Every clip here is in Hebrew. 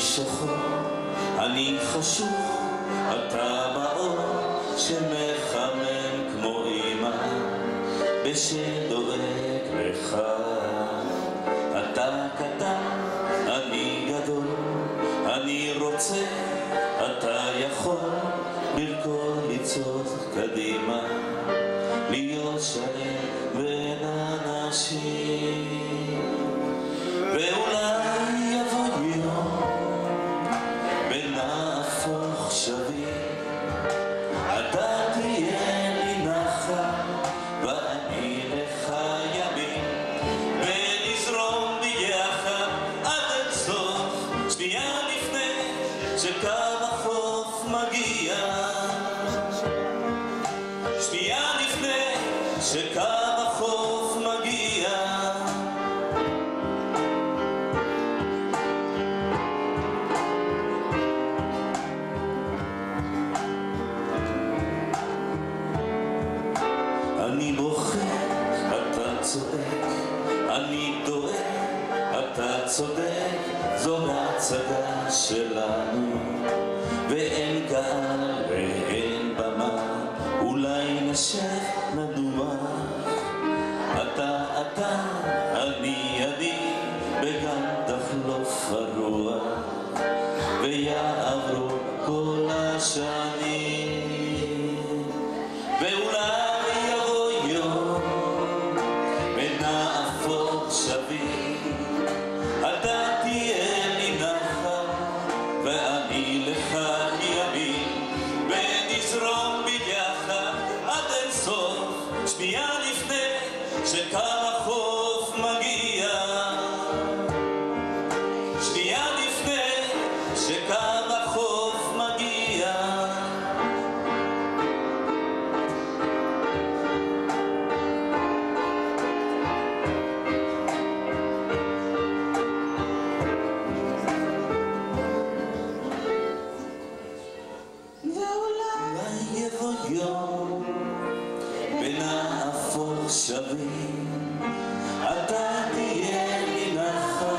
שחור, אני חשוך, אתה באור שמחמם כמו אמא ושדואג לך. אתה קטן, אני גדול, אני רוצה, אתה יכול לרקוד, לצעוד קדימה, להיות שלם בין אנשים. ואולי יבוא יום ונהפוך שווים, אתה תהיה לי נחל ואני לך ימין, ונזרום ביחד עד אין סוף. שנייה לפני שקו החוף מגיע, שנייה לפני שקו החוף מגיע, אני בוכה, אתה צודק, אני טועה, אתה צודק, זו ההצגה שלנו, ואין קהל ואין במה, אולי נשב נדומך. אתה, אני, וגם תחלוף הרוח, ויעברו כל השנים. ואולי יבוא יום ונהפוך שווים, אתה תהיה לי נחל ואני לך ימין, ונזרום ביחד עד אין סוף. שנייה לפני שקו החוף מגיע, שנייה לפני שקו החוף מגיע, יום ונהפוך שווים, אתה תהיה לי נחל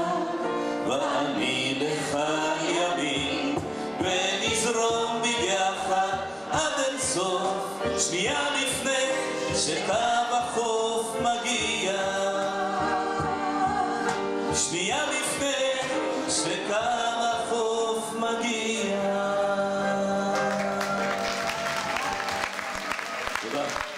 ואני לך ימין, ונזרום ביחד עד אין סוף. שנייה לפני שקו החוף מגיע, שנייה לפני שקו החוף מגיע. תודה.